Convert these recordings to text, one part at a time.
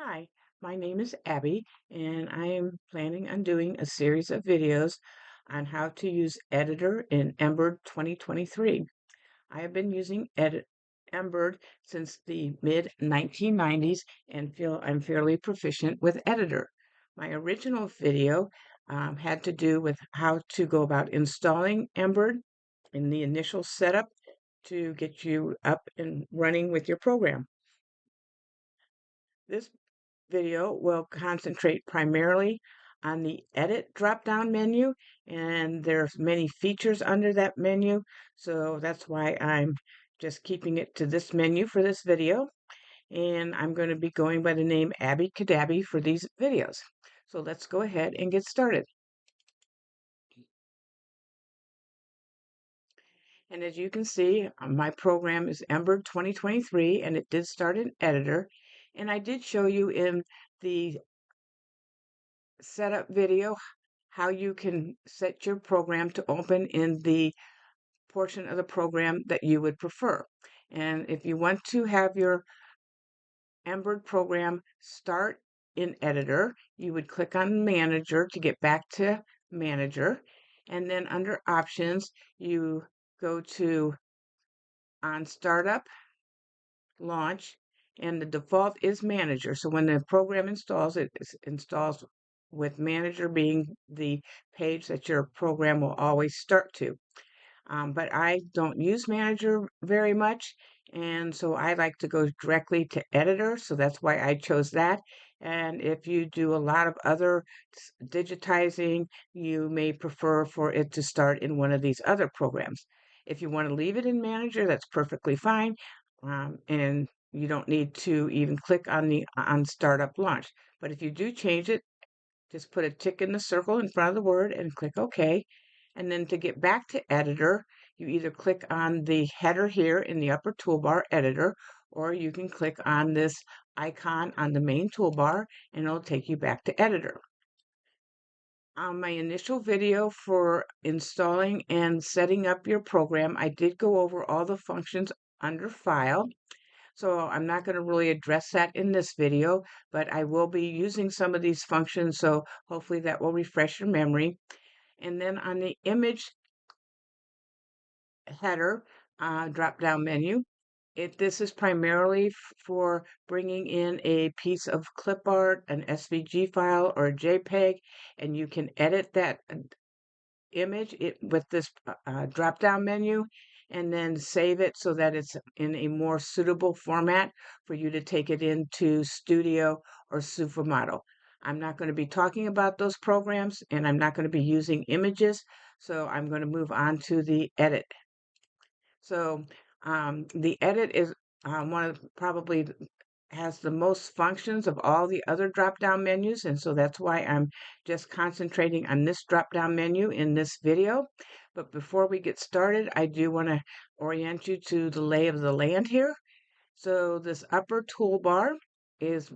Hi, my name is Abby, and I am planning on doing a series of videos on how to use Editor in Embird 2023. I have been using Embird since the mid 1990s and feel I'm fairly proficient with Editor. My original video had to do with how to go about installing Embird in the initial setup to get you up and running with your program. This video will concentrate primarily on the edit drop-down menu, and there's many features under that menu, so that's why I'm just keeping it to this menu for this video, and I'm going to be going by the name Abby Cadabby for these videos. So let's go ahead and get started. And as you can see, my program is Embird 2023, and it did start in Editor, and I did show you in the setup video how you can set your program to open in the portion of the program that you would prefer. And if you want to have your Embird program start in Editor, you would click on Manager to get back to Manager. And then under Options, you go to On Startup, Launch, and the default is Manager. So when the program installs, it installs with Manager being the page that your program will always start to. But I don't use Manager very much, and so I like to go directly to Editor, so that's why I chose that. And if you do a lot of other digitizing, you may prefer for it to start in one of these other programs. If you want to leave it in Manager, that's perfectly fine, and you don't need to even click on the on Startup Launch. But if you do change it, just put a tick in the circle in front of the word and click OK. And then to get back to Editor, you either click on the header here in the upper toolbar, Editor, or you can click on this icon on the main toolbar and it'll take you back to Editor. On my initial video for installing and setting up your program, I did go over all the functions under File. So I'm not going to really address that in this video, but I will be using some of these functions, so hopefully that will refresh your memory. And then on the image header drop-down menu, this is primarily for bringing in a piece of clip art, an SVG file, or a JPEG, and you can edit that image with this drop-down menu and then save it so that it's in a more suitable format for you to take it into Studio or Supermodel. I'm not going to be talking about those programs and I'm not going to be using images, so I'm going to move on to the edit. So the edit is one of probably has the most functions of all the other drop-down menus, and so that's why I'm just concentrating on this drop-down menu in this video. But before we get started, I do want to orient you to the lay of the land here. So this upper toolbar is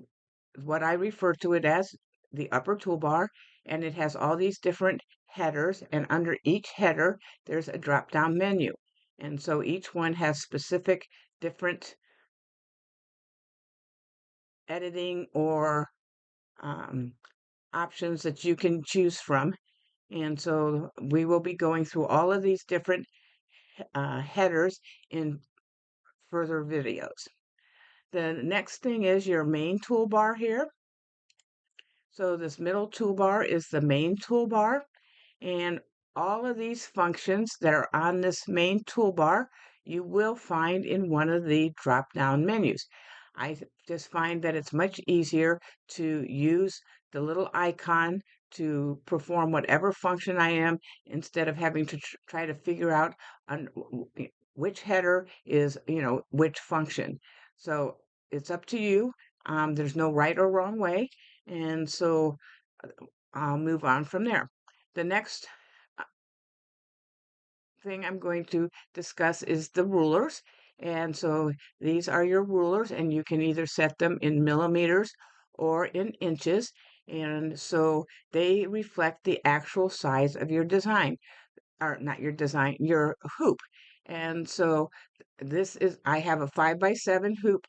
what I refer to it as, the upper toolbar, and it has all these different headers, and under each header, there's a drop-down menu. And so each one has specific different editing or options that you can choose from. And so we will be going through all of these different headers in further videos. The next thing is your main toolbar here. So this middle toolbar is the main toolbar, and all of these functions that are on this main toolbar you will find in one of the drop-down menus. I just find that it's much easier to use the little icon to perform whatever function I am instead of having to try to figure out on which header is, which function. So it's up to you. There's no right or wrong way. And so I'll move on from there. The next thing I'm going to discuss is the rulers. And so these are your rulers, and you can either set them in millimeters or in inches. And so they reflect the actual size of your design, or not your design, your hoop. And so I have a 5x7 hoop,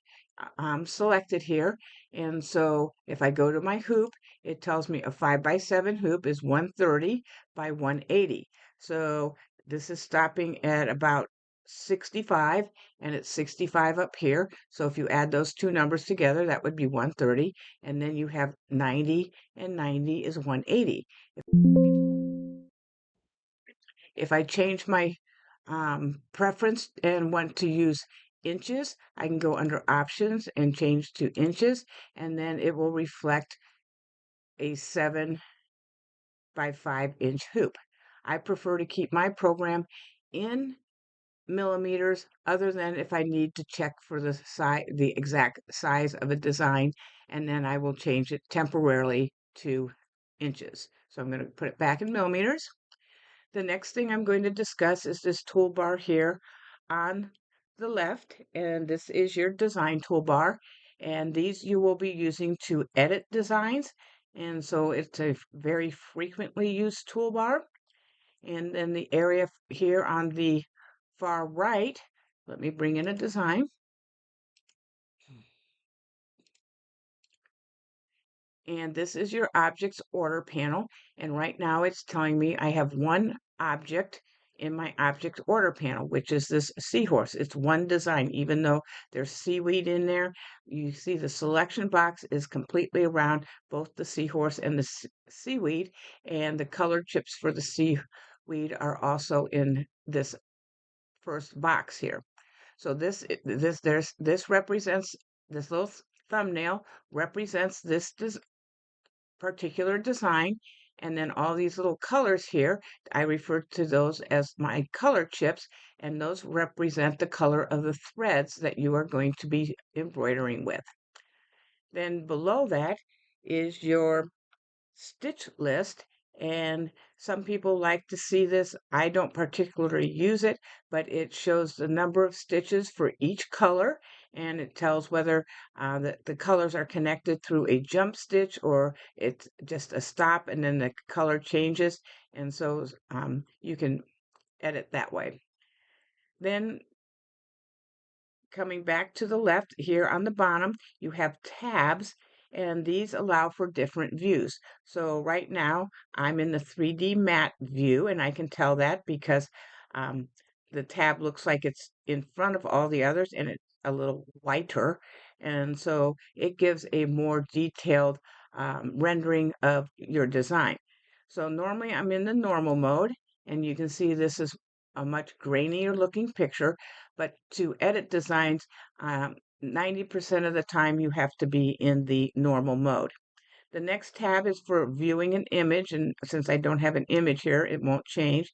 selected here. And so if I go to my hoop, it tells me a 5x7 hoop is 130 by 180. So this is stopping at about 65, and it's 65 up here. So if you add those two numbers together, that would be 130. And then you have 90, and 90 is 180. If I change my preference and want to use inches, I can go under options and change to inches, and then it will reflect a 7 by 5 inch hoop. I prefer to keep my program in millimeters, other than if I need to check for the size, the exact size of a design, and then I will change it temporarily to inches. So I'm going to put it back in millimeters. The next thing I'm going to discuss is this toolbar here on the left, and this is your design toolbar, and these you will be using to edit designs, and so it's a very frequently used toolbar. And then the area here on the far right, let me bring in a design. And this is your objects order panel. And right now it's telling me I have one object in my object order panel, which is this seahorse. It's one design, even though there's seaweed in there. You see the selection box is completely around both the seahorse and the seaweed, and the color chips for the seaweed are also in this first box here. So this represents, this little thumbnail represents this particular design. And then all these little colors here, I refer to those as my color chips, and those represent the color of the threads that you are going to be embroidering with. Then below that is your stitch list, and some people like to see this. I don't particularly use it, but it shows the number of stitches for each color, and it tells whether the colors are connected through a jump stitch or it's just a stop and then the color changes, and so you can edit that way. Then coming back to the left here on the bottom, you have tabs, and these allow for different views. So right now I'm in the 3D matte view, and I can tell that because um, the tab looks like it's in front of all the others and it's a little whiter. And so it gives a more detailed rendering of your design. So normally I'm in the normal mode, and you can see this is a much grainier looking picture, but to edit designs, 90% of the time you have to be in the normal mode. The next tab is for viewing an image, and since I don't have an image here, it won't change.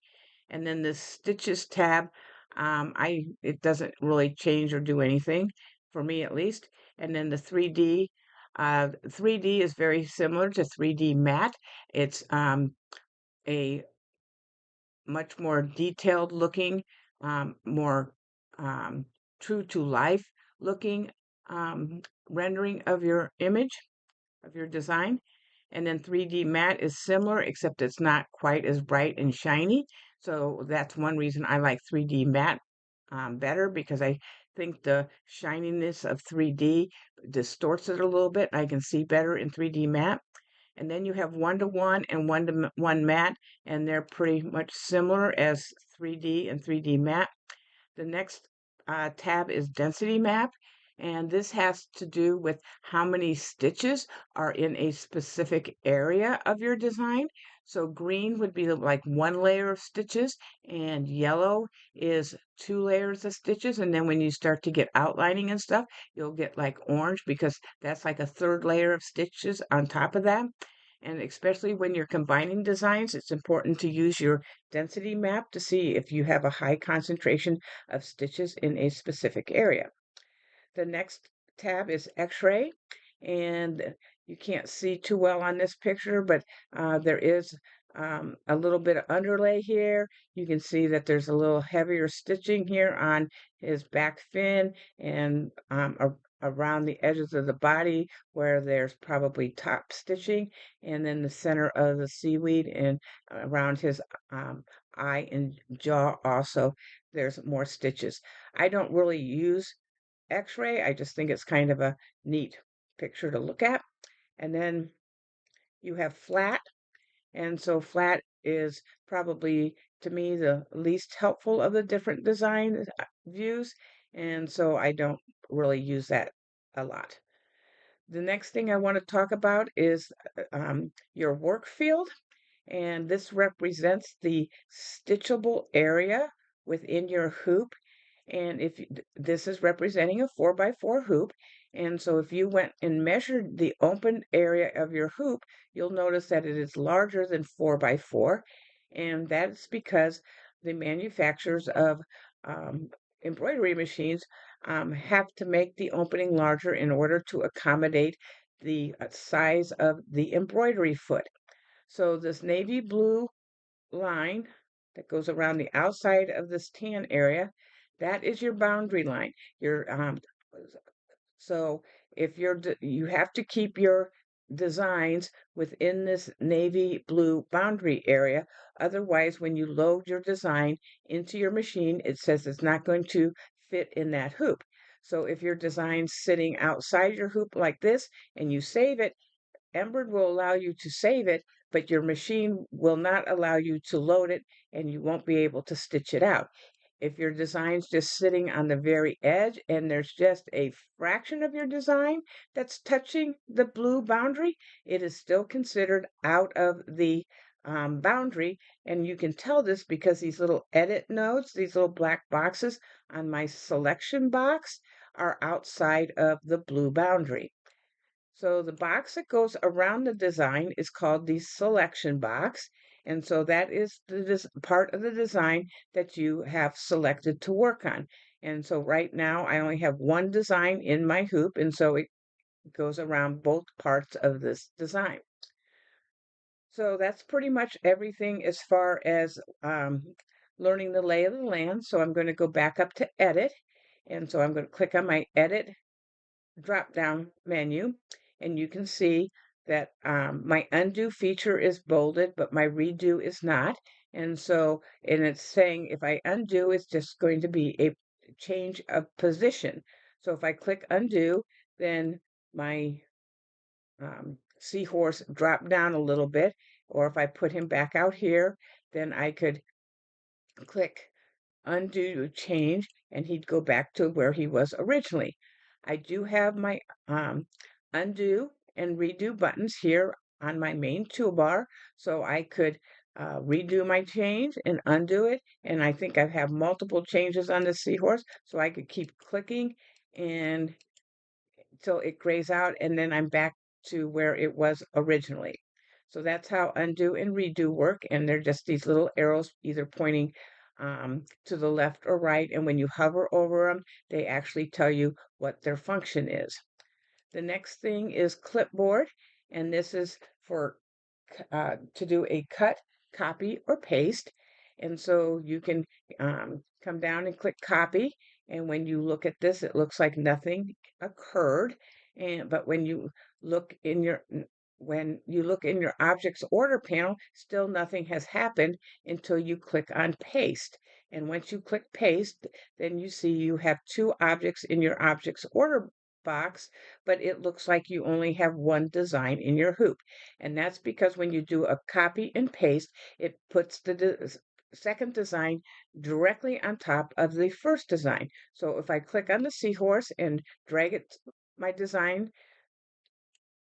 And then the stitches tab, it doesn't really change or do anything, for me at least. And then the 3D, 3D is very similar to 3D matte. It's a much more detailed looking, more true to life looking rendering of your image, of your design. And then 3D matte is similar, except it's not quite as bright and shiny. So that's one reason I like 3D matte better, because I think the shininess of 3D distorts it a little bit. I can see better in 3D matte. And then you have 1-to-1 and 1-to-1 matte, and they're pretty much similar as 3D and 3D matte. The next tab is density map, and this has to do with how many stitches are in a specific area of your design. So green would be like one layer of stitches, and yellow is 2 layers of stitches. And then when you start to get outlining and stuff, you'll get like orange, because that's like a third layer of stitches on top of that. And especially when you're combining designs, it's important to use your density map to see if you have a high concentration of stitches in a specific area. The next tab is X-ray, and you can't see too well on this picture, but there is a little bit of underlay here. You can see that there's a little heavier stitching here on his back fin, and around the edges of the body where there's probably top stitching, and then the center of the seaweed and around his eye and jaw also, there's more stitches. I don't really use x-ray. I just think it's kind of a neat picture to look at. And then you have flat. And so flat is probably, to me, the least helpful of the different design views. And so I don't really use that a lot. The next thing I want to talk about is your work field. And this represents the stitchable area within your hoop. And if this is representing a 4x4 hoop, and so if you went and measured the open area of your hoop, you'll notice that it is larger than 4x4, and that's because the manufacturers of embroidery machines have to make the opening larger in order to accommodate the size of the embroidery foot. So this navy blue line that goes around the outside of this tan area, that is your boundary line. Your so if you have to keep your designs within this navy blue boundary area. Otherwise, when you load your design into your machine, it says it's not going to fit in that hoop. So if your design's sitting outside your hoop like this and you save it, Embird will allow you to save it, but your machine will not allow you to load it and you won't be able to stitch it out. If your design's just sitting on the very edge and there's just a fraction of your design that's touching the blue boundary, it is still considered out of the boundary. And you can tell this because these little edit nodes, these little black boxes on my selection box, are outside of the blue boundary. So the box that goes around the design is called the selection box. And so that is the part of the design that you have selected to work on. And so right now I only have one design in my hoop, and so it goes around both parts of this design. So that's pretty much everything as far as learning the lay of the land. So I'm going to go back up to edit. And so I'm going to click on my edit drop down menu, and you can see that my undo feature is bolded, but my redo is not. And it's saying if I undo, it's just going to be a change of position. So if I click undo, then my seahorse drop down a little bit, or if I put him back out here, then I could click undo change and he'd go back to where he was originally. I do have my undo and redo buttons here on my main toolbar, so I could redo my change and undo it. And I think I have multiple changes on the seahorse, so I could keep clicking and till it grays out, and then I'm back to where it was originally. So that's how undo and redo work, and they're just these little arrows either pointing to the left or right, and when you hover over them, they actually tell you what their function is. The next thing is clipboard, and this is for to do a cut, copy, or paste. And so you can come down and click copy. And when you look at this, it looks like nothing occurred. But when you look in your objects order panel, still nothing has happened until you click on paste. And once you click paste, then you see you have two objects in your objects order box, but it looks like you only have one design in your hoop. And that's because when you do a copy and paste, it puts the second design directly on top of the first design. So if I click on the seahorse and drag my design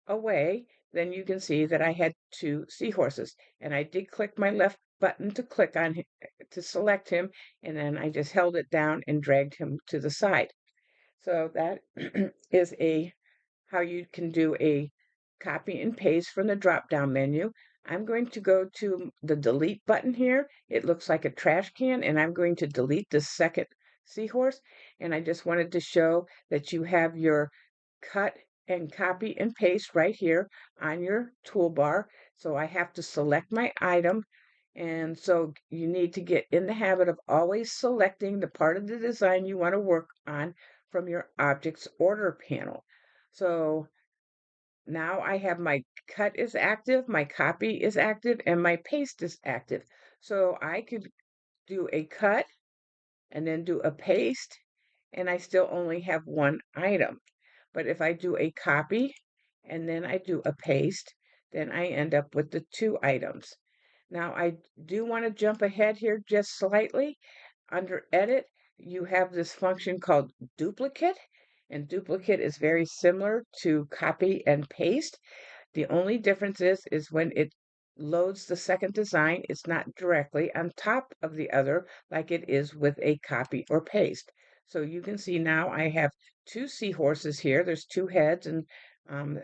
away, then you can see that I had two seahorses. And I did click my left button to click on him, to select him, and then I just held it down and dragged him to the side. So that is how you can do a copy and paste from the drop-down menu. I'm going to go to the delete button here. It looks like a trash can, and I'm going to delete the second seahorse. And I just wanted to show that you have your cut and copy and paste right here on your toolbar. So I have to select my item. And so you need to get in the habit of always selecting the part of the design you want to work on from your objects order panel. So now I have my cut is active, my copy is active, and my paste is active. So I could do a cut and then do a paste and I still only have one item. But if I do a copy and then I do a paste, then I end up with the two items. Now I do want to jump ahead here just slightly. Under Edit, you have this function called duplicate, and duplicate is very similar to copy and paste. The only difference is when it loads the second design, it's not directly on top of the other like it is with a copy or paste. So you can see now I have two seahorses here. There's two heads, and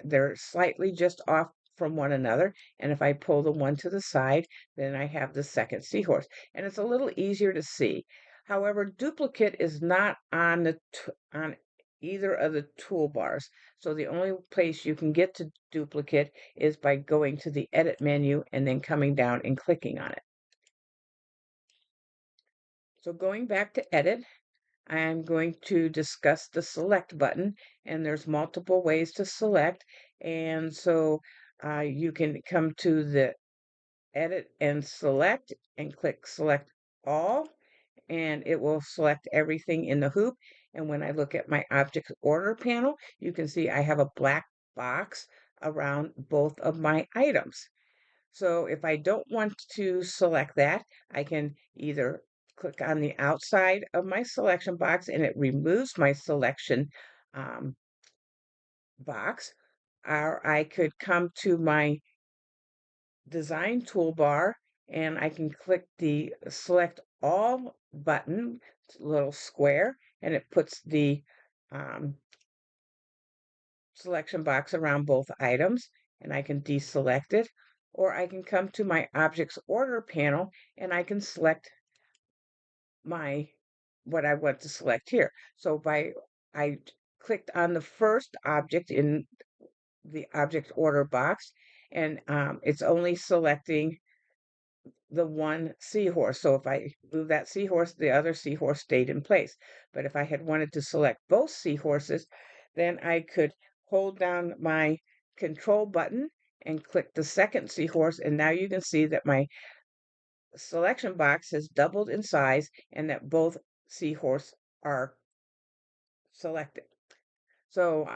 they're slightly just off from one another. And if I pull the one to the side, then I have the second seahorse. And it's a little easier to see. However, duplicate is not on either of the toolbars. So the only place you can get to duplicate is by going to the Edit menu and then coming down and clicking on it. So going back to Edit, I'm going to discuss the Select button, and there's multiple ways to select. And so you can come to the Edit and Select and click Select All, and it will select everything in the hoop. And when I look at my object order panel, you can see I have a black box around both of my items. So if I don't want to select that, I can either click on the outside of my selection box and it removes my selection um, box, or I could come to my design toolbar and I can click the select all button, little square, and it puts the um, selection box around both items, and I can deselect it. Or I can come to my objects order panel and I can select my what I want to select here. So I clicked on the first object in the object order box, and it's only selecting the one seahorse. So if I move that seahorse, the other seahorse stayed in place. But if I had wanted to select both seahorses, then I could hold down my control button and click the second seahorse. And now you can see that my selection box has doubled in size and that both seahorse are selected. So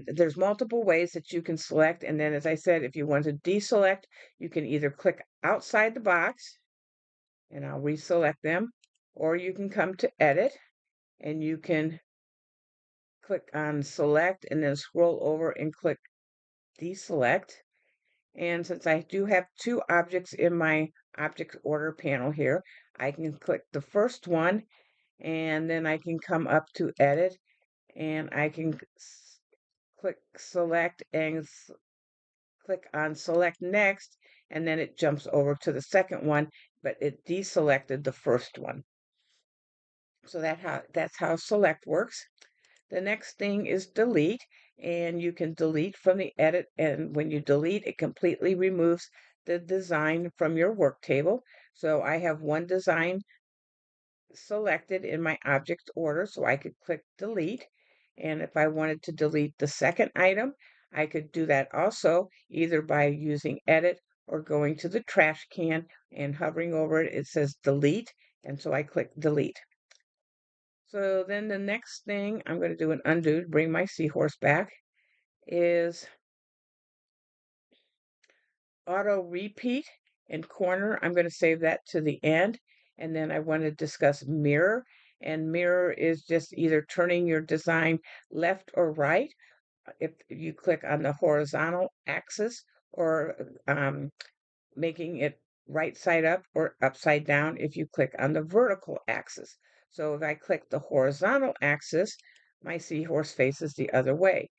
there's multiple ways that you can select. And then, as I said, if you want to deselect, you can either click outside the box and I'll reselect them, or you can come to Edit and you can click on Select and then scroll over and click Deselect. And since I do have two objects in my object order panel here, I can click the first one and then I can come up to Edit and I can click Select and click on Select Next, and then it jumps over to the second one, but it deselected the first one. So that's how select works. The next thing is delete, and you can delete from the edit, and when you delete, it completely removes the design from your work table. So I have one design selected in my object order, so I could click delete. And if I wanted to delete the second item, I could do that also either by using edit or going to the trash can and hovering over it, it says delete, and so I click delete. So then the next thing I'm going to do an undo to bring my seahorse back is auto repeat and corner. I'm going to save that to the end. And then I want to discuss mirror. And mirror is just either turning your design left or right if you click on the horizontal axis, or making it right side up or upside down if you click on the vertical axis. So if I click the horizontal axis, my seahorse faces the other way.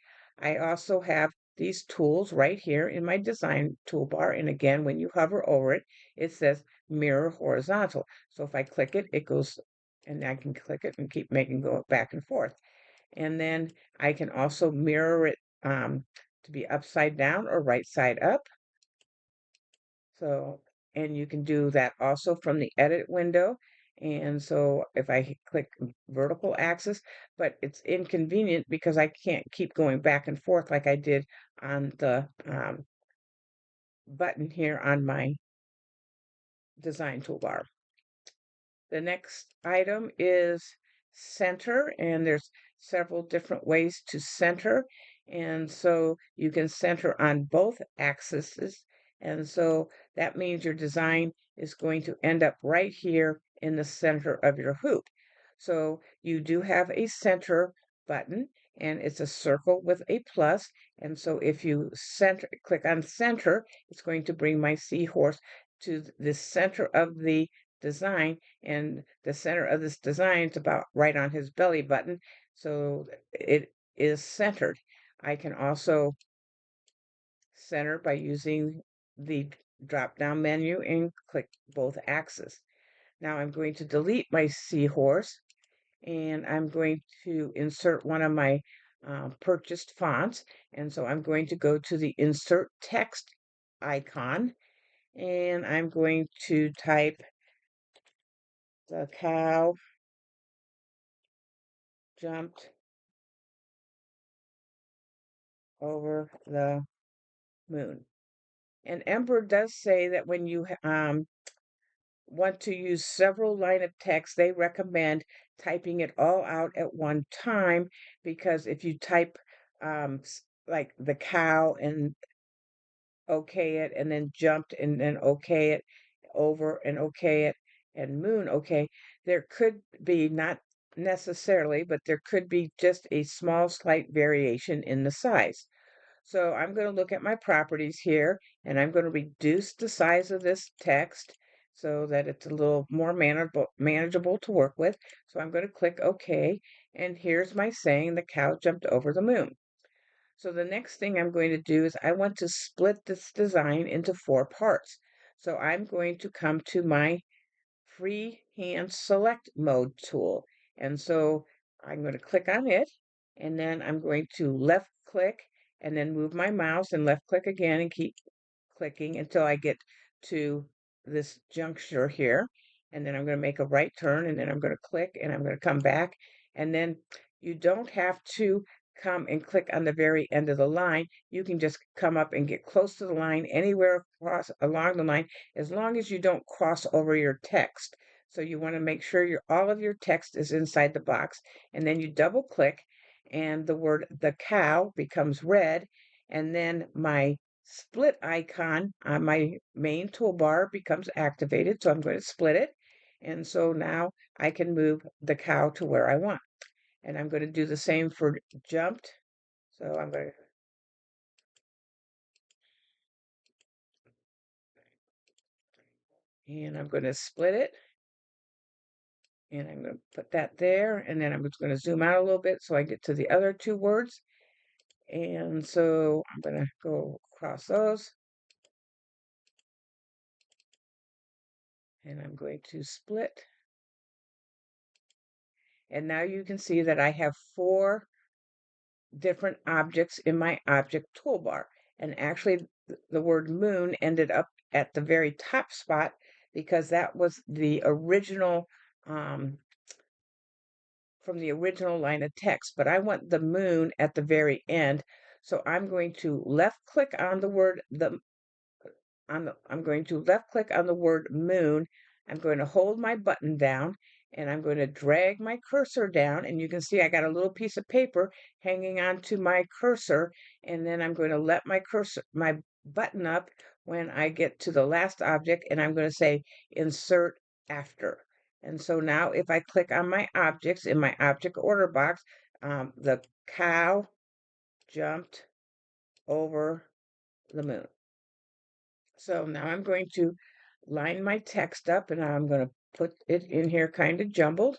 I also have these tools right here in my design toolbar. And again, when you hover over it, it says mirror horizontal. So if I click it, it goes, and I can click it and keep making go back and forth. And then I can also mirror it to be upside down or right side up. So, and you can do that also from the edit window. And so if I click vertical axis, but it's inconvenient because I can't keep going back and forth like I did on the button here on my design toolbar. The next item is center, and there's several different ways to center. And so you can center on both axes. And so that means your design is going to end up right here in the center of your hoop. So you do have a center button, and it's a circle with a plus. And so if you click on center, it's going to bring my seahorse to the center of the design, and the center of this design is about right on his belly button, so it is centered. I can also center by using the drop down menu and click both axes. Now I'm going to delete my seahorse, and I'm going to insert one of my purchased fonts, and so I'm going to go to the insert text icon, and I'm going to type the cow jumped over the moon. And Embird does say that when you want to use several line of text, they recommend typing it all out at one time, because if you type like the cow and okay it, and then jumped and then okay it over and okay it and moon okay, there could be, not necessarily, but there could be just a small slight variation in the size. So I'm going to look at my properties here, and I'm going to reduce the size of this text so that it's a little more manageable to work with. So I'm going to click OK, and here's my saying the cow jumped over the moon. So the next thing I'm going to do is I want to split this design into 4 parts. So I'm going to come to my freehand select mode tool. And so I'm going to click on it, and then I'm going to left click and then move my mouse and left click again and keep clicking until I get to this juncture here. And then I'm going to make a right turn, and then I'm going to click, and I'm going to come back. And then you don't have to come and click on the very end of the line. You can just come up and get close to the line anywhere across along the line, as long as you don't cross over your text. So you want to make sure all of your text is inside the box, and then you double click, and the cow becomes red, and then my split icon on my main toolbar becomes activated. So I'm going to split it, and so now I can move the cow to where I want. And I'm going to do the same for jumped. So I'm going to split it, and I'm going to put that there, and then I'm just going to zoom out a little bit so I get to the other 2 words. And so I'm going to go across those, and I'm going to split. And now you can see that I have 4 different objects in my object toolbar. And actually, the word moon ended up at the very top spot because that was the original from the original line of text, but I want the moon at the very end. So I'm going to left click on the word I'm going to left click on the word moon. I'm going to hold my button down, and I'm going to drag my cursor down, and you can see I got a little piece of paper hanging on to my cursor, and then I'm going to let my button up when I get to the last object, and I'm going to say insert after. And so now if I click on my objects in my object order box, the cow jumped over the moon. So now I'm going to line my text up, and I'm going to put it in here kind of jumbled.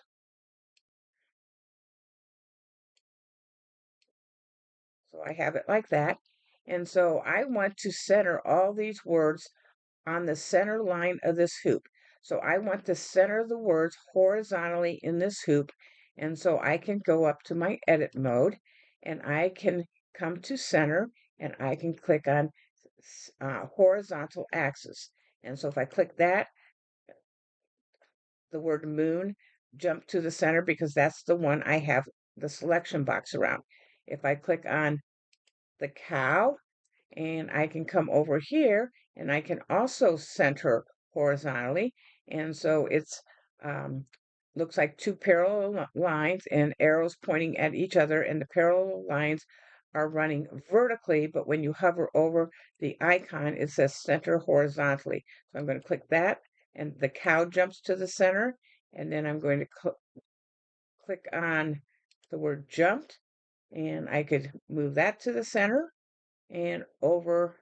So I have it like that. And so I want to center all these words on the center line of this hoop. So I want to center the words horizontally in this hoop. And so I can go up to my edit mode, and I can come to center, and I can click on horizontal axis. And so if I click that, the word moon jump to the center because that's the one I have the selection box around. If I click on the cow, and I can come over here, and I can also center horizontally. And so it's looks like two parallel lines and arrows pointing at each other, and the parallel lines are running vertically, but when you hover over the icon, it says center horizontally. So I'm going to click that, and the cow jumps to the center, and then I'm going to click on the word jumped, and I could move that to the center and over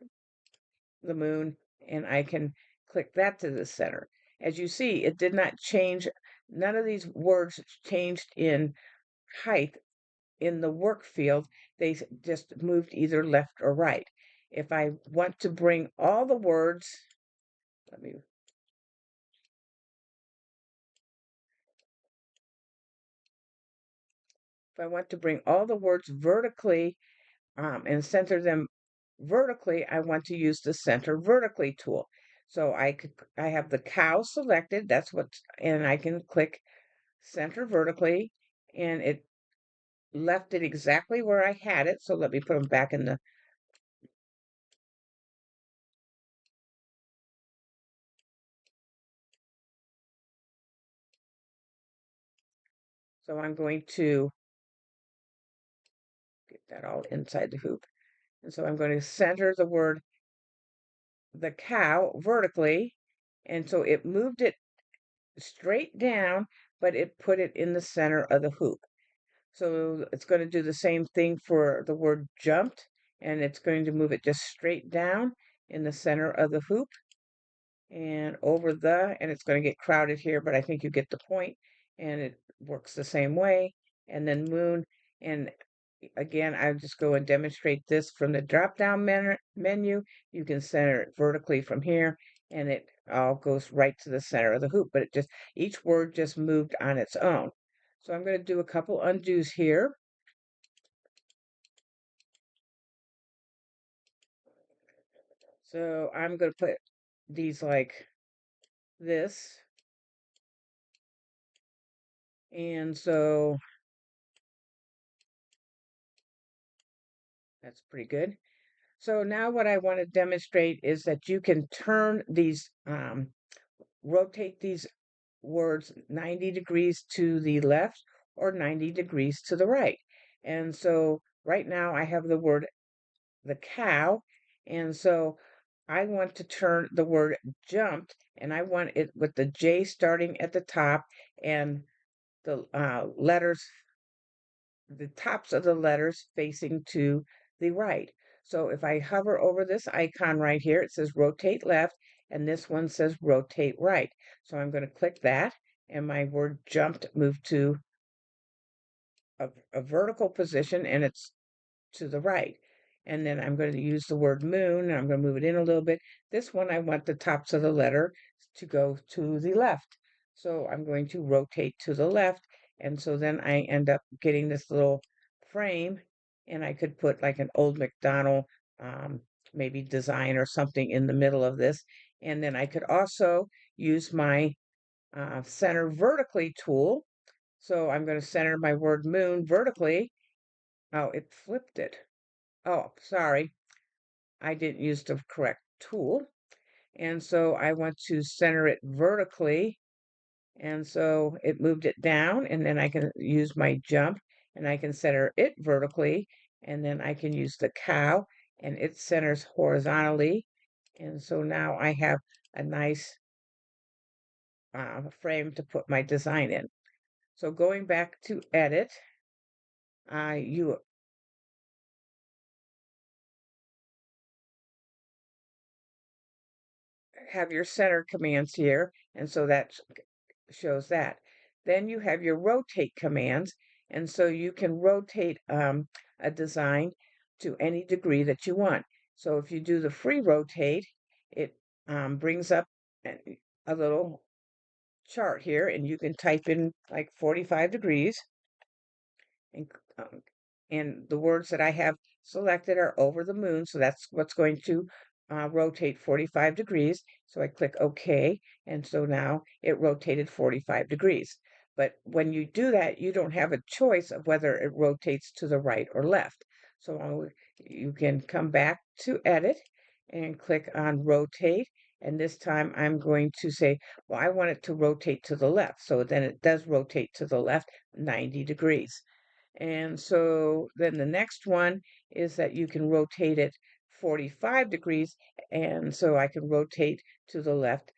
the moon, and I can click that to the center. As you see, it did not change, none of these words changed in height in the work field. They just moved either left or right. If I want to bring all the words, let me, if I want to bring all the words vertically and center them vertically, I want to use the center vertically tool. So I have the cow selected, and I can click center vertically, and it left it exactly where I had it. So let me put them back in the, so I'm going to get that all inside the hoop. And so I'm going to center the cow vertically. And so it moved it straight down, but it put it in the center of the hoop. So it's going to do the same thing for the word jumped, and it's going to move it just straight down in the center of the hoop and over and it's going to get crowded here, but I think you get the point, and it works the same way. And then moon, and again, I just go and demonstrate this from the drop-down menu. You can center it vertically from here, and it all goes right to the center of the hoop, but each word just moved on its own. So I'm going to do a couple undos here. So I'm going to put these like this. And so that's pretty good. So now what I want to demonstrate is that you can turn these, rotate these words 90 degrees to the left or 90 degrees to the right. And so right now I have the cow, and so I want to turn the word jumped, and I want it with the J starting at the top and the the tops of the letters facing to the right. So if I hover over this icon right here, it says rotate left, and this one says rotate right. So I'm going to click that, and my word jumped moved to a vertical position, and it's to the right. And then I'm going to use the word moon, and I'm going to move it in a little bit. This one, I want the tops of the letter to go to the left. So I'm going to rotate to the left. And so then I end up getting this little frame, and I could put like an old McDonald, um, maybe design or something in the middle of this. And then I could also use my center vertically tool. So I'm going to center my word moon vertically. Oh, it flipped it. Oh, sorry, I didn't use the correct tool. And so I want to center it vertically. And so it moved it down, and then I can use my jump, and I can center it vertically. And then I can use the cow, and it centers horizontally. And so now I have a nice frame to put my design in. So going back to edit, you have your center commands here, and so that shows that. Then you have your rotate commands, and so you can rotate a design to any degree that you want. So if you do the free rotate, it brings up a little chart here, and you can type in like 45 degrees, and the words that I have selected are over the moon, so that's what's going to rotate 45 degrees. So I click OK, and so now it rotated 45 degrees. But when you do that, you don't have a choice of whether it rotates to the right or left. So you can come back to Edit and click on Rotate, And this time I'm going to say, well, I want it to rotate to the left. So then it does rotate to the left 90 degrees. And so then the next one is that you can rotate it 45 degrees. And so I can rotate to the left.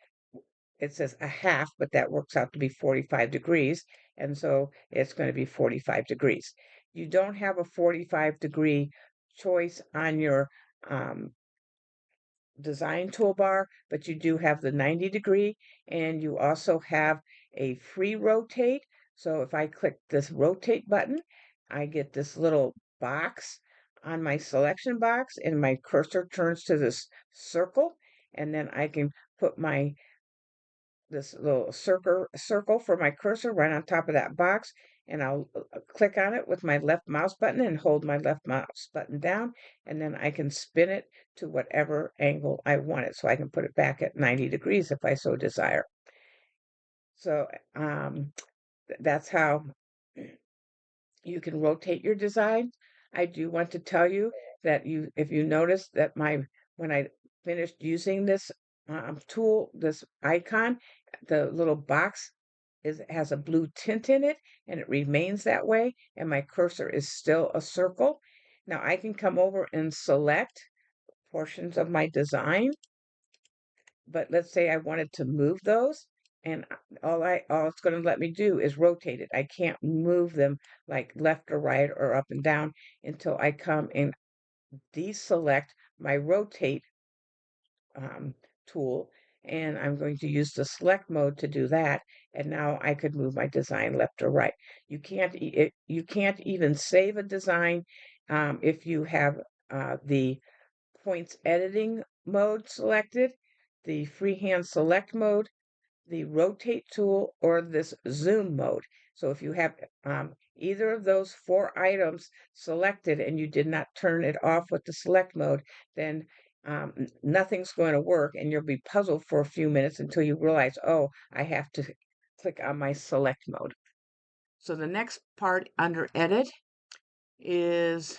It says a half, but that works out to be 45 degrees. And so it's going to be 45 degrees. You don't have a 45-degree choice on your design toolbar, but you do have the 90-degree, and you also have a free rotate. So if I click this rotate button, I get this little box on my selection box, and my cursor turns to this circle, and then I can put this little circle for my cursor right on top of that box, and I'll click on it with my left mouse button and hold my left mouse button down, and then I can spin it to whatever angle I want it. So I can put it back at 90 degrees if I so desire. So that's how you can rotate your design. I do want to tell you that if you notice that when I finished using this tool, this icon, the little box has a blue tint in it, and it remains that way, and my cursor is still a circle. Now I can come over and select portions of my design, but let's say I wanted to move those, and all it's going to let me do is rotate it. I can't move them like left or right or up and down until I come and deselect my rotate tool, and I'm going to use the select mode to do that. And now I could move my design left or right. You can't even save a design if you have the points editing mode selected, the freehand select mode, the rotate tool, or this zoom mode. So if you have either of those 4 items selected and you did not turn it off with the select mode, then nothing's going to work, and you'll be puzzled for a few minutes until you realize, oh, I have to click on my select mode. So the next part under edit is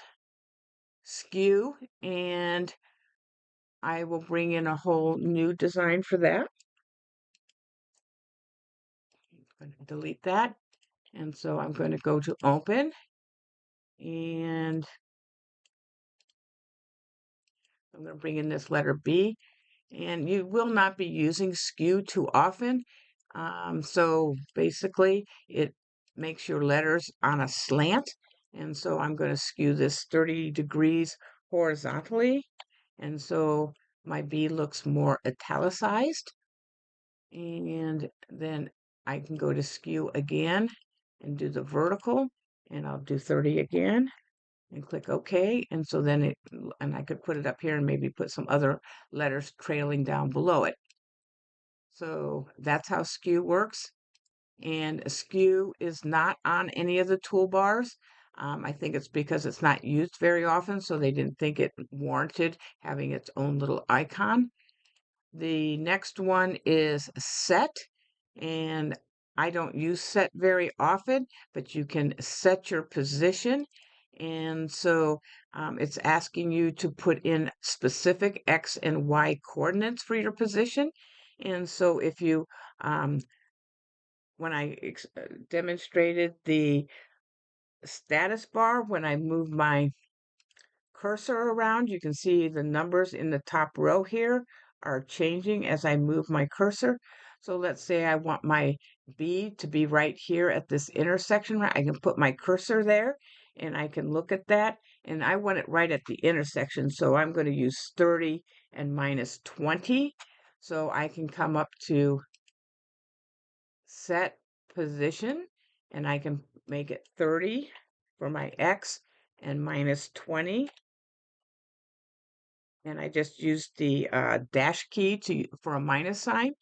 Skew, and I will bring in a whole new design for that. I'm going to delete that. And so I'm going to go to open, and I'm going to bring in this letter B. And you will not be using Skew too often. So basically it makes your letters on a slant. And so I'm going to skew this 30 degrees horizontally. And so my B looks more italicized. And then I can go to Skew again and do the vertical, and I'll do 30 again and click OK. And so then I could put it up here and maybe put some other letters trailing down below it. So that's how Skew works. And Skew is not on any of the toolbars. I think it's because it's not used very often, so they didn't think it warranted having its own little icon. The next one is set, and I don't use set very often, but you can set your position. And so it's asking you to put in specific X and Y coordinates for your position. And so if you, when I demonstrated the status bar, when I move my cursor around, you can see the numbers in the top row here are changing as I move my cursor. So let's say I want my B to be right here at this intersection. I can put my cursor there and I can look at that, and I want it right at the intersection. So I'm going to use 30 and minus 20. So I can come up to set position, and I can make it 30 for my X and minus 20. And I just used the dash key for a minus sign.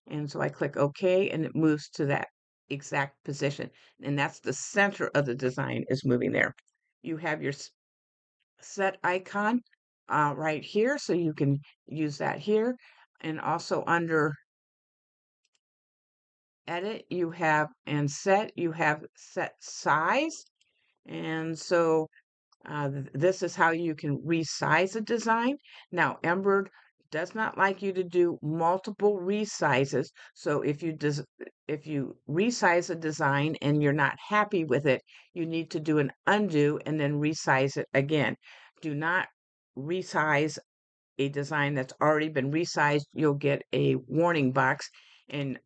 And so I click OK, and it moves to that exact position. And that's the center of the design is moving there. You have your set icon right here, so you can use that here. And also under edit, you have and set, you have set size. And so this is how you can resize a design. Now, Embird does not like you to do multiple resizes. So if you resize a design and you're not happy with it, you need to do an undo and then resize it again. Do not resize a design that's already been resized. You'll get a warning box, and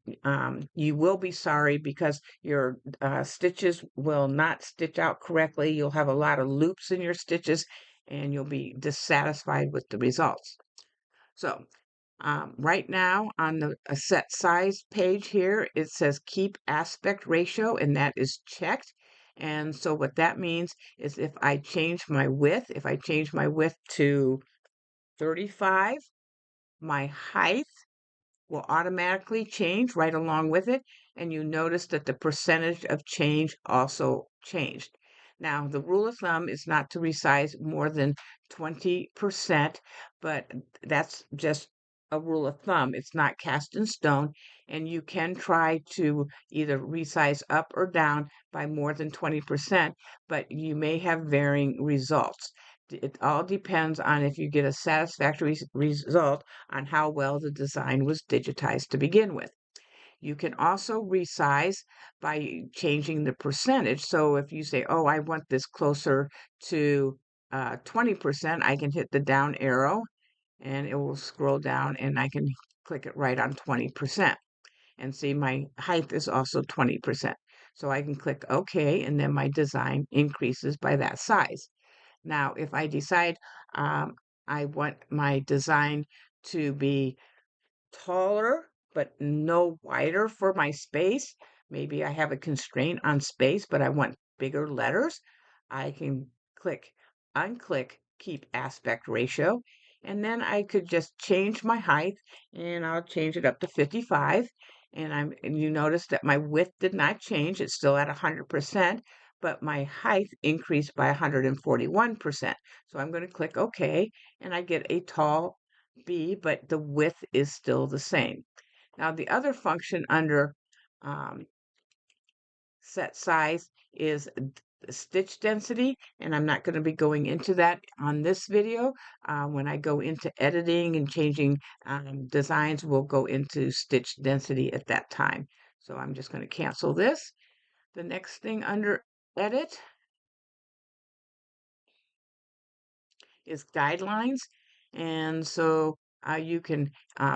you will be sorry because your stitches will not stitch out correctly. You'll have a lot of loops in your stitches, and you'll be dissatisfied with the results. So right now on the set size page here, it says keep aspect ratio, and that is checked. And so what that means is if I change my width, if I change my width to 35, my height will automatically change right along with it. And you notice that the percentage of change also changed. Now, the rule of thumb is not to resize more than 20%, but that's just a rule of thumb. It's not cast in stone, and you can try to either resize up or down by more than 20%, but you may have varying results. It all depends on if you get a satisfactory result on how well the design was digitized to begin with. You can also resize by changing the percentage. So if you say, oh, I want this closer to 20%, I can hit the down arrow and it will scroll down and I can click it right on 20%. And see, my height is also 20%. So I can click OK, and then my design increases by that size. Now, if I decide I want my design to be taller but no wider for my space, maybe I have a constraint on space, but I want bigger letters, I can unclick keep aspect ratio, and then I could just change my height, and I'll change it up to 55. And you notice that my width did not change. It's still at 100%, but my height increased by 141%. So I'm going to click OK, and I get a tall B, but the width is still the same. Now, the other function under um, set size is stitch density, and I'm not going to be going into that on this video. When I go into editing and changing designs, we'll go into stitch density at that time. So I'm just going to cancel this. The next thing under edit is guidelines. And so you can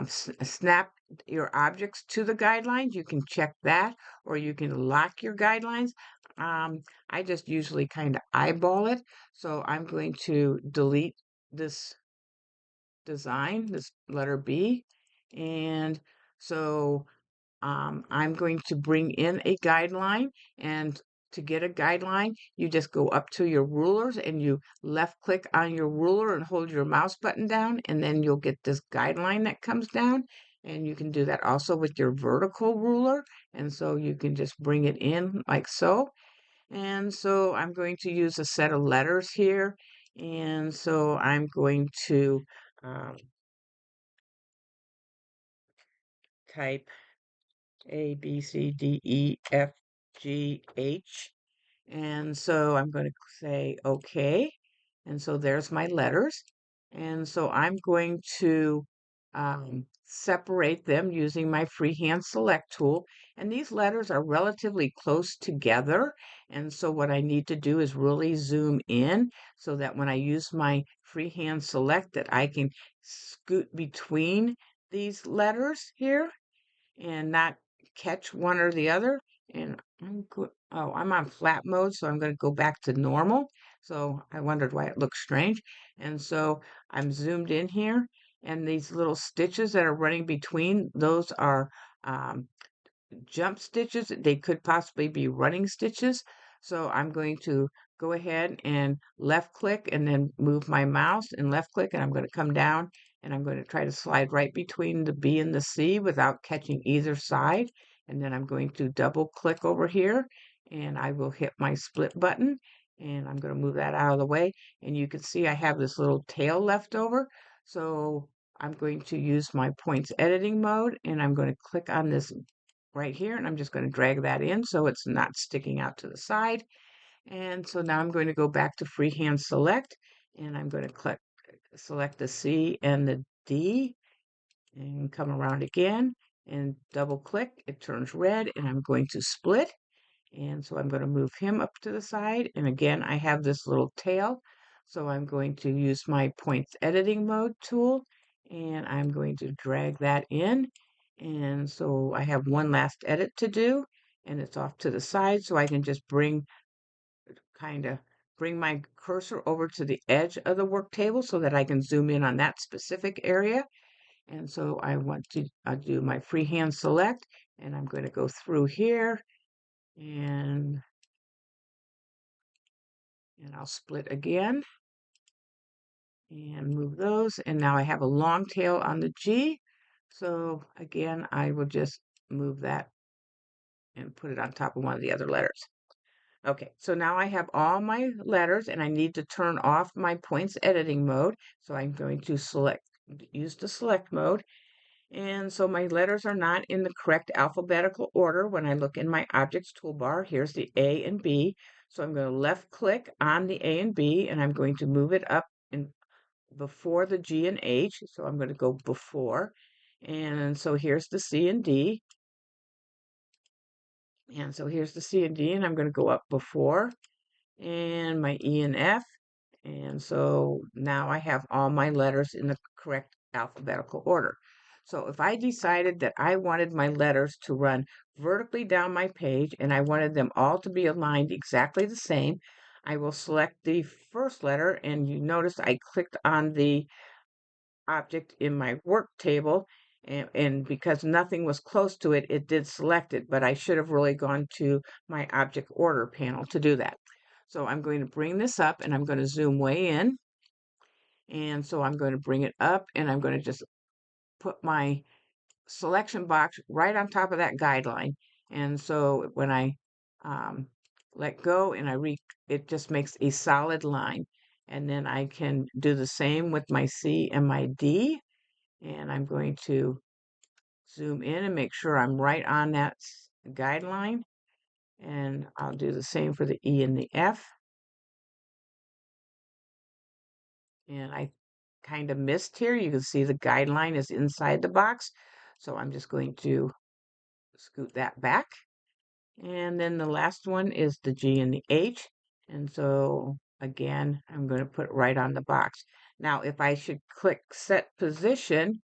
snap your objects to the guidelines. You can check that, or you can lock your guidelines. I just usually kind of eyeball it. So I'm going to delete this design, this letter B. And so I'm going to bring in a guideline, and to get a guideline, you just go up to your rulers and you left click on your ruler and hold your mouse button down, and then you'll get this guideline that comes down. And you can do that also with your vertical ruler. And so you can just bring it in like so. And so I'm going to use a set of letters here. And so I'm going to type A, B, C, D, E, F, G, H. And so I'm going to say OK. And so there's my letters. And so I'm going to separate them using my freehand select tool. And these letters are relatively close together. And so what I need to do is really zoom in so that when I use my freehand select, that I can scoot between these letters here and not catch one or the other. And I'm on flat mode, so I'm going to go back to normal. So I wondered why it looks strange. And so I'm zoomed in here, and these little stitches that are running between, those are jump stitches. They could possibly be running stitches. So I'm going to go ahead and left click and then move my mouse and left click, and I'm going to come down and I'm going to try to slide right between the B and the C without catching either side. And then I'm going to double click over here and I will hit my split button, and I'm going to move that out of the way. And you can see I have this little tail left over. So I'm going to use my points editing mode, and I'm going to click on this right here, and I'm just going to drag that in so it's not sticking out to the side. And so now I'm going to go back to freehand select, and I'm going to select the C and the D, and come around again and double click. It turns red and I'm going to split. And so I'm going to move him up to the side. And again, I have this little tail. So I'm going to use my points editing mode tool and I'm going to drag that in. And so I have one last edit to do and it's off to the side. So I can just kind of bring my cursor over to the edge of the work table so that I can zoom in on that specific area. And so I want to do my freehand select and I'm going to go through here and I'll split again and move those. And now I have a long tail on the G. So again, I will just move that and put it on top of one of the other letters. Okay, so now I have all my letters and I need to turn off my points editing mode. So I'm going to use the select mode. And so my letters are not in the correct alphabetical order when I look in my objects toolbar. Here's the A and B. So I'm going to left click on the A and B and I'm going to move it up and before the G and H. So I'm going to go before. And so here's the C and D. And so here's the C and D and I'm going to go up before and my E and F. And so now I have all my letters in the correct alphabetical order. So if I decided that I wanted my letters to run vertically down my page and I wanted them all to be aligned exactly the same, I will select the first letter and you notice I clicked on the object in my work table and because nothing was close to it, it did select it, but I should have really gone to my object order panel to do that. So I'm going to bring this up and I'm going to zoom way in. And so I'm going to bring it up and I'm going to just put my selection box right on top of that guideline. And so when I um, let go and it just makes a solid line. And then I can do the same with my C and my D. And I'm going to zoom in and make sure I'm right on that guideline. And I'll do the same for the E and the F. And I kind of missed here. You can see the guideline is inside the box. So I'm just going to scoot that back. And then the last one is the G and the H. And so again, I'm going to put it right on the box. Now, if I should click set position,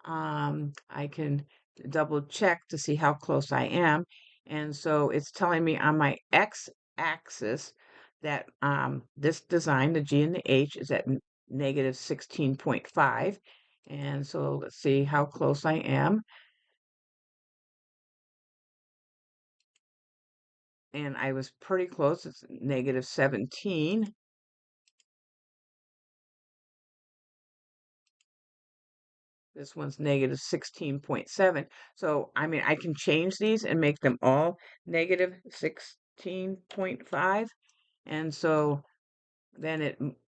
I can double check to see how close I am. And so it's telling me on my X axis that this design, the G and the H, is at negative 16.5. And so let's see how close I am. And I was pretty close. It's negative 17. This one's negative 16.7. So, I mean, I can change these and make them all negative 16.5. And so then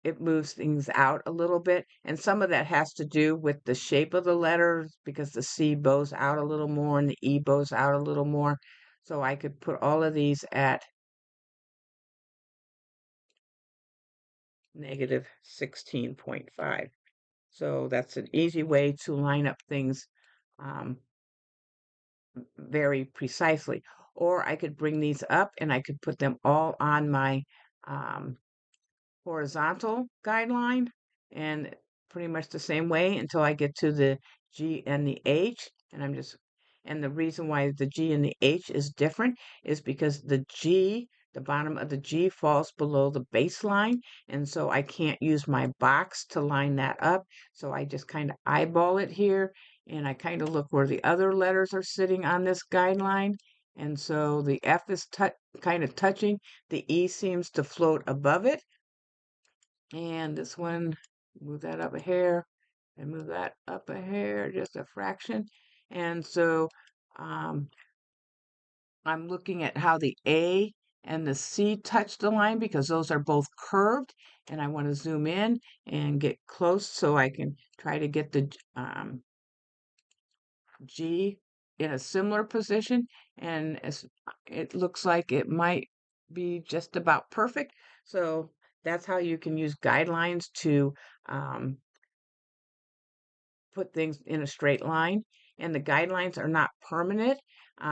it moves things out a little bit. And some of that has to do with the shape of the letters because the C bows out a little more and the E bows out a little more. So I could put all of these at negative 16.5. So that's an easy way to line up things um, very precisely. Or I could bring these up and I could put them all on my um, horizontal guideline and pretty much the same way until I get to the G and the H. And the reason why the G and the H is different is because the bottom of the G falls below the baseline. And so I can't use my box to line that up. So I just kind of eyeball it here and I kind of look where the other letters are sitting on this guideline. And so the F is kind of touching. The E seems to float above it. And this one, move that up a hair and move that up a hair, just a fraction. And so um, I'm looking at how the A and the C touch the line because those are both curved. And I want to zoom in and get close so I can try to get the G in a similar position. And it looks like it might be just about perfect. So that's how you can use guidelines to um, put things in a straight line, and the guidelines are not permanent.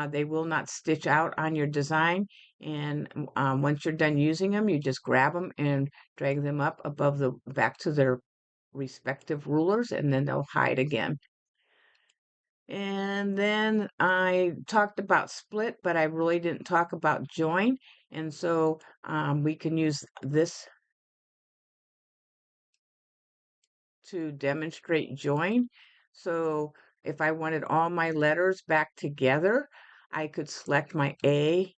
They will not stitch out on your design, and once you're done using them, you just grab them and drag them up above the back to their respective rulers, and then they'll hide again. And then I talked about split, but I really didn't talk about join. And so we can use this to demonstrate join. So if I wanted all my letters back together, I could select my A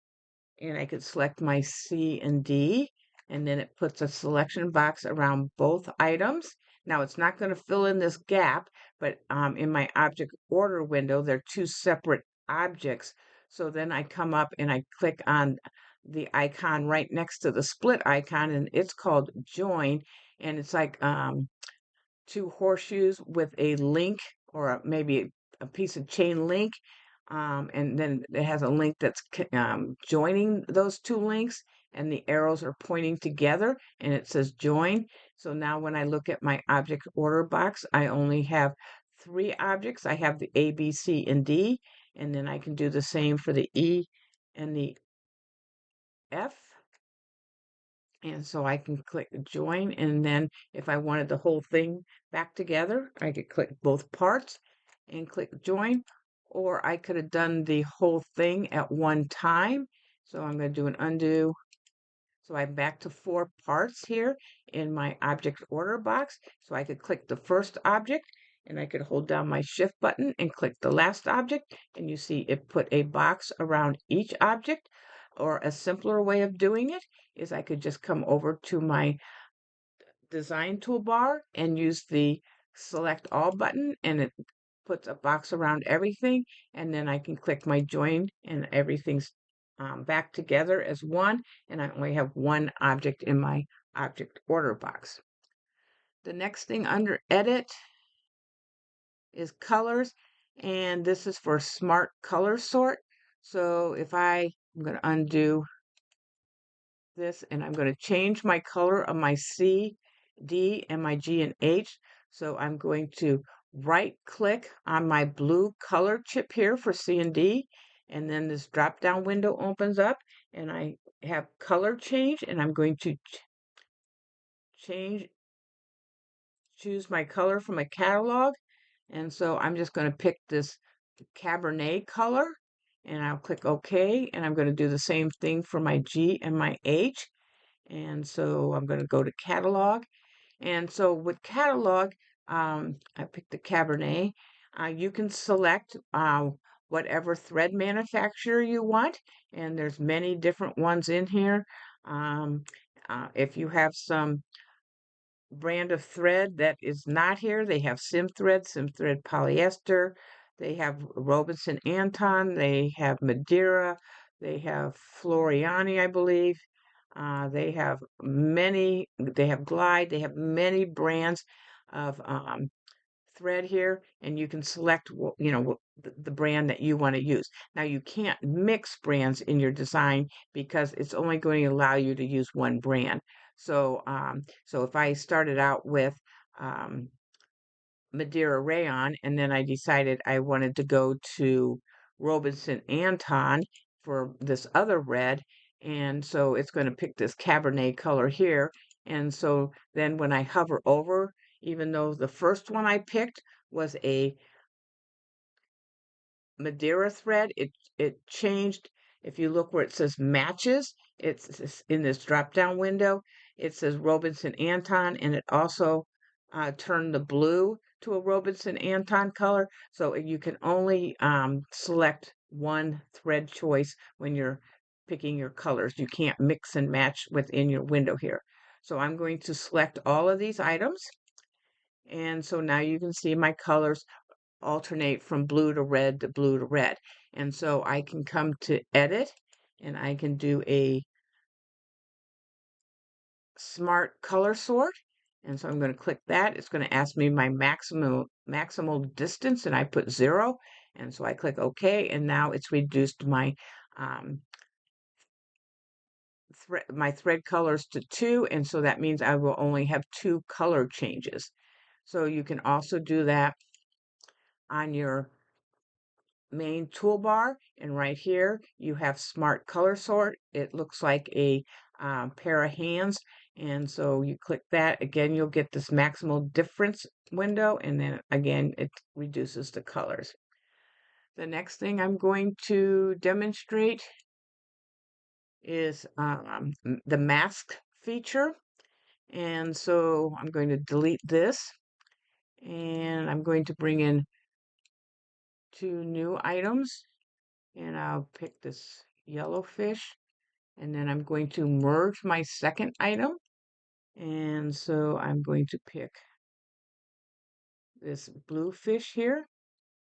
and I could select my C and D, and then it puts a selection box around both items. Now it's not going to fill in this gap, but in my object order window, they're two separate objects. So then I come up and I click on the icon right next to the split icon, and it's called join, and it's like two horseshoes with a link or maybe a piece of chain link. And then it has a link that's joining those two links, and the arrows are pointing together, and it says join. So now when I look at my object order box, I only have 3 objects. I have the A, B, C, and D, and then I can do the same for the E and the F. And so I can click join, and then if I wanted the whole thing back together, I could click both parts and click join, or I could have done the whole thing at one time. So I'm going to do an undo. So I'm back to 4 parts here in my object order box. So I could click the first object, and I could hold down my shift button and click the last object, and you see it put a box around each object. Or a simpler way of doing it is I could just come over to my design toolbar and use the select all button, and it puts a box around everything, and then I can click my join and everything's back together as one, and I only have one object in my object order box. The next thing under edit is colors, and this is for smart color sort. So if I'm going to undo this, and I'm going to change my color of my C, D, and my G and H. So I'm going to right click on my blue color chip here for C and D, and then this drop down window opens up, and I have color change, and I'm going to choose my color from a catalog. And so I'm just going to pick this Cabernet color, and I'll click OK, and I'm going to do the same thing for my G and my H. And so I'm going to go to catalog. And so with catalog, I picked the Cabernet. You can select whatever thread manufacturer you want, and there's many different ones in here. If you have some brand of thread that is not here, they have Simthread polyester, they have Robinson Anton, they have Madeira, they have Floriani, I believe. They have Glide, they have many brands of thread here, and you can select the brand that you want to use. Now you can't mix brands in your design because it's only going to allow you to use one brand. So so if I started out with Madeira rayon, and then I decided I wanted to go to Robinson Anton for this other red, and so it's going to pick this Cabernet color here. And so then when I hover over, even though the first one I picked was a Madeira thread, it changed. If you look where it says matches, it's in this drop down window, it says Robinson Anton, and it also turned the blue to a Robinson Anton color. So you can only select one thread choice when you're picking your colors. You can't mix and match within your window here. So I'm going to select all of these items. And so now you can see my colors alternate from blue to red to blue to red. And so I can come to edit, and I can do a smart color sort. And so I'm going to click that. It's going to ask me my maximal distance, and I put 0. And so I click OK, and now it's reduced my thread colors to 2, and so that means I will only have 2 color changes. So you can also do that on your main toolbar, and right here you have Smart Color Sort. It looks like a pair of hands, and so you click that. Again, you'll get this maximal difference window, and then again it reduces the colors. The next thing I'm going to demonstrate is the mask feature. And so I'm going to delete this, and I'm going to bring in 2 new items, and I'll pick this yellow fish, and then I'm going to merge my second item. And so I'm going to pick this blue fish here,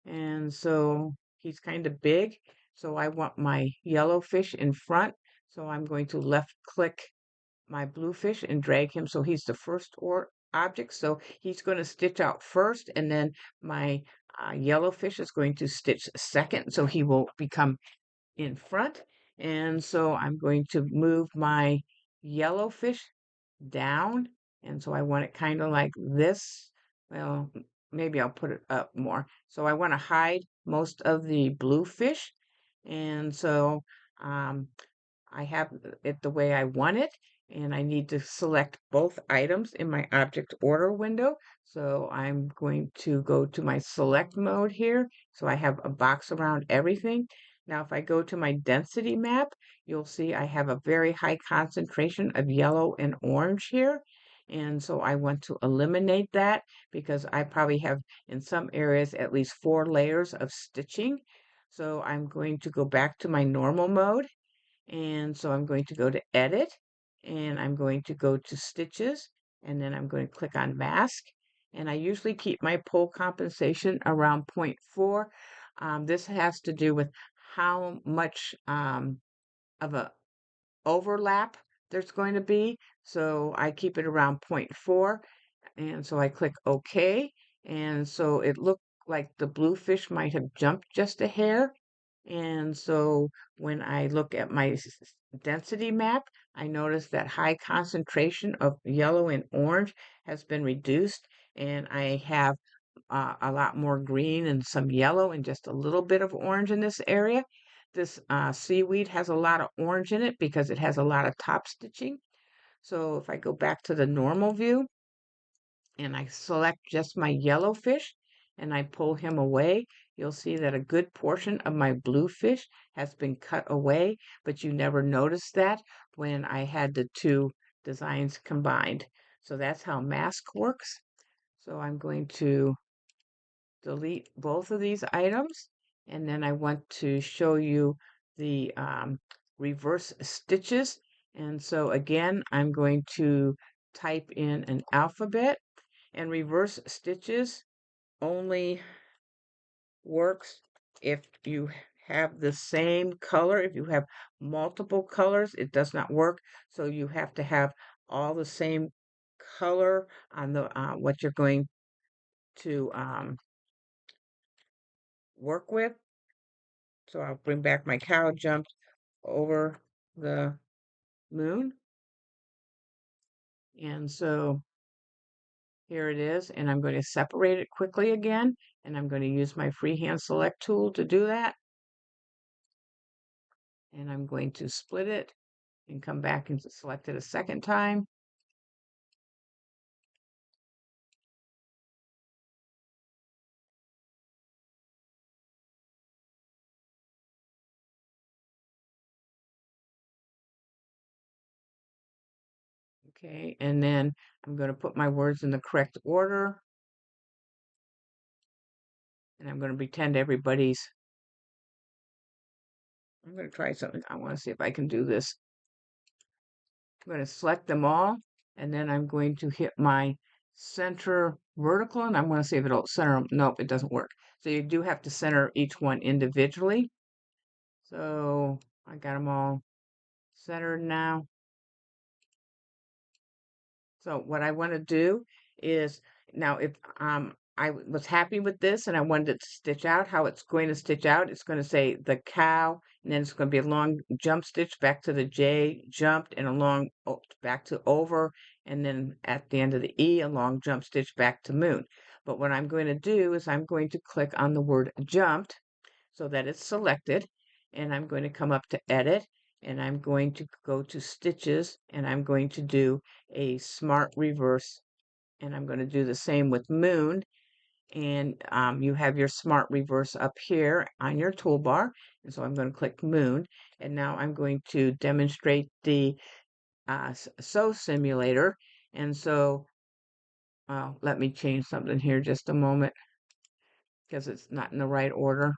and so he's kind of big, so I want my yellow fish in front. So I'm going to left click my blue fish and drag him so he's the first or object. So he's going to stitch out first, and then my yellow fish is going to stitch second, so he will become in front. And so I'm going to move my yellow fish down, and so I want it kind of like this. Well, maybe I'll put it up more. So I want to hide most of the blue fish, and so um, I have it the way I want it, and I need to select both items in my object order window. So I'm going to go to my select mode here. So I have a box around everything. Now, if I go to my density map, you'll see I have a very high concentration of yellow and orange here. And so I want to eliminate that because I probably have in some areas at least 4 layers of stitching. So I'm going to go back to my normal mode, and so I'm going to go to edit, and I'm going to go to stitches, and then I'm going to click on mask. And I usually keep my pole compensation around 0.4. This has to do with how much of a overlap there's going to be. So I keep it around 0.4. And so I click OK. And so it looked like the blue fish might have jumped just a hair. And so when I look at my density map, I notice that high concentration of yellow and orange has been reduced, and I have a lot more green and some yellow and just a little bit of orange in this area. This seaweed has a lot of orange in it because it has a lot of top stitching. So if I go back to the normal view, and I select just my yellow fish and I pull him away, you'll see that a good portion of my blue fish has been cut away, but you never noticed that when I had the 2 designs combined. So that's how mask works. So I'm going to delete both of these items, and then I want to show you the reverse stitches. And so again, I'm going to type in an alphabet, and reverse stitches only works if you have the same color. If you have multiple colors, it does not work. So you have to have all the same color on the what you're going to work with. So I'll bring back my cow jumped over the moon. And so here it is, and I'm going to separate it quickly again, and I'm going to use my freehand select tool to do that. And I'm going to split it and come back and select it a second time. Okay, and then I'm going to put my words in the correct order, and I'm going to pretend everybody's. I'm going to try something. I want to see if I can do this. I'm going to select them all, and then I'm going to hit my center vertical, and I'm going to see if it'll center them. Nope, it doesn't work. So you do have to center each one individually. So I got them all centered now. So what I want to do is now if I was happy with this and I wanted it to stitch out, how it's going to stitch out, it's going to say the cow, and then it's going to be a long jump stitch back to the J, jumped, and a long back to over, and then at the end of the E, a long jump stitch back to moon. But what I'm going to do is I'm going to click on the word jumped so that it's selected, and I'm going to come up to edit, and I'm going to go to stitches, and I'm going to do a smart reverse, and I'm going to do the same with moon. And you have your smart reverse up here on your toolbar, and so I'm going to click moon, and now I'm going to demonstrate the sew simulator. And so let me change something here just a moment because it's not in the right order.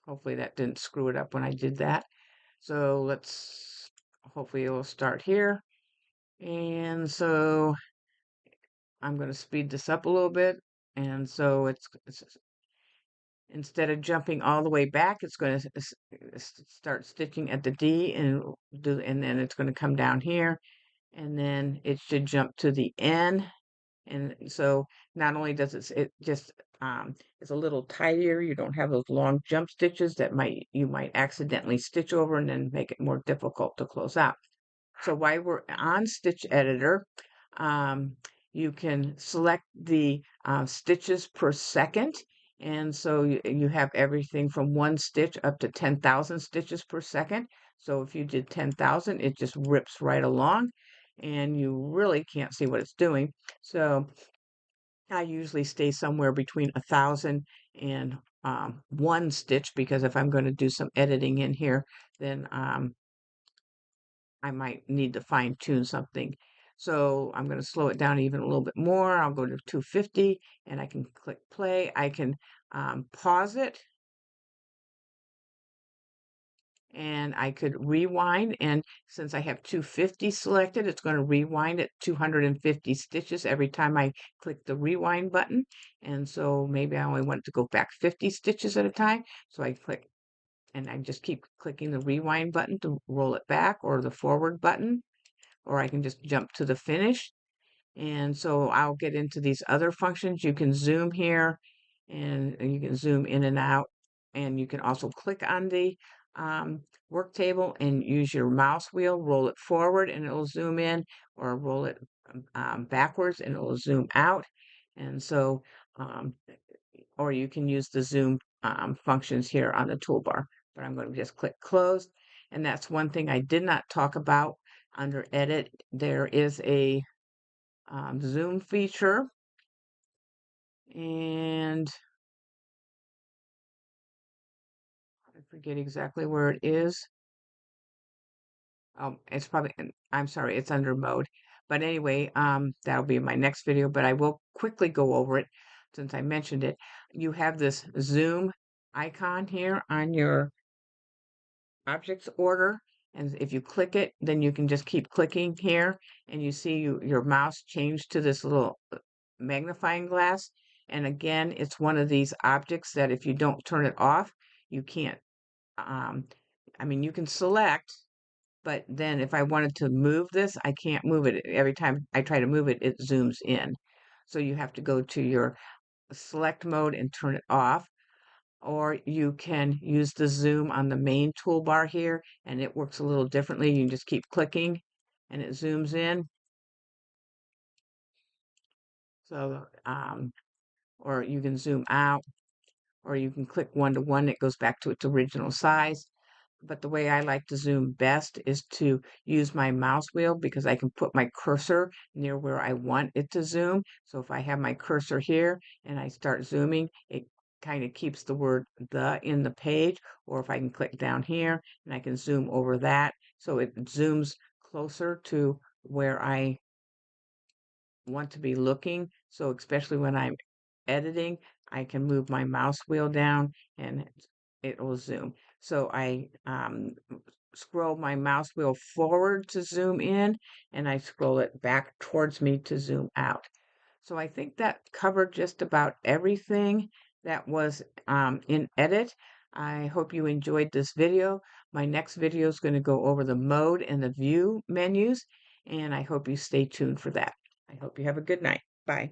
Hopefully that didn't screw it up when I did that. So hopefully it will start here. And so I'm going to speed this up a little bit. And so it's instead of jumping all the way back, it's going to start stitching at the D and then it's going to come down here, and then it should jump to the N. And so not only does it just it's a little tidier. You don't have those long jump stitches that you might accidentally stitch over and then make it more difficult to close out. So while we're on Stitch Editor, you can select the stitches per second. And so you have everything from 1 stitch up to 10,000 stitches per second. So if you did 10,000, it just rips right along and you really can't see what it's doing. So I usually stay somewhere between 1,000 and 1 stitch, because if I'm going to do some editing in here, then I might need to fine tune something. So I'm going to slow it down even a little bit more. I'll go to 250 and I can click play. I can pause it, and I could rewind. And since I have 250 selected, it's going to rewind at 250 stitches every time I click the rewind button. And so maybe I only want to go back 50 stitches at a time. So I click, and I just keep clicking the rewind button to roll it back, or the forward button, or I can just jump to the finish. And so I'll get into these other functions. You can zoom here, and you can zoom in and out, and you can also click on the work table and use your mouse wheel, roll it forward and it'll zoom in, or roll it backwards and it'll zoom out. And so or you can use the zoom functions here on the toolbar. But I'm going to just click close. And that's one thing I did not talk about under edit. There is a zoom feature, and I forget exactly where it is. It's probably, I'm sorry, it's under mode. But anyway, that'll be in my next video, but I will quickly go over it since I mentioned it. You have this zoom icon here on your objects order, and if you click it, then you can just keep clicking here, and you see your mouse change to this little magnifying glass. And again, it's one of these objects that if you don't turn it off, you can't I mean, you can select, but then if I wanted to move this, I can't move it. Every time I try to move it, it zooms in. So you have to go to your select mode and turn it off. Or you can use the zoom on the main toolbar here, and it works a little differently. You can just keep clicking and it zooms in. So, or you can zoom out, or you can click 1 to 1. It goes back to its original size. But the way I like to zoom best is to use my mouse wheel, because I can put my cursor near where I want it to zoom. So if I have my cursor here and I start zooming, it kind of keeps the word "the" in the page. Or if I can click down here and I can zoom over that, so it zooms closer to where I want to be looking. So especially when I'm editing, I can move my mouse wheel down and it will zoom. So I scroll my mouse wheel forward to zoom in, and I scroll it back towards me to zoom out. So I think that covered just about everything that was in edit. I hope you enjoyed this video. My next video is going to go over the mode and the view menus, and I hope you stay tuned for that. I hope you have a good night. Bye.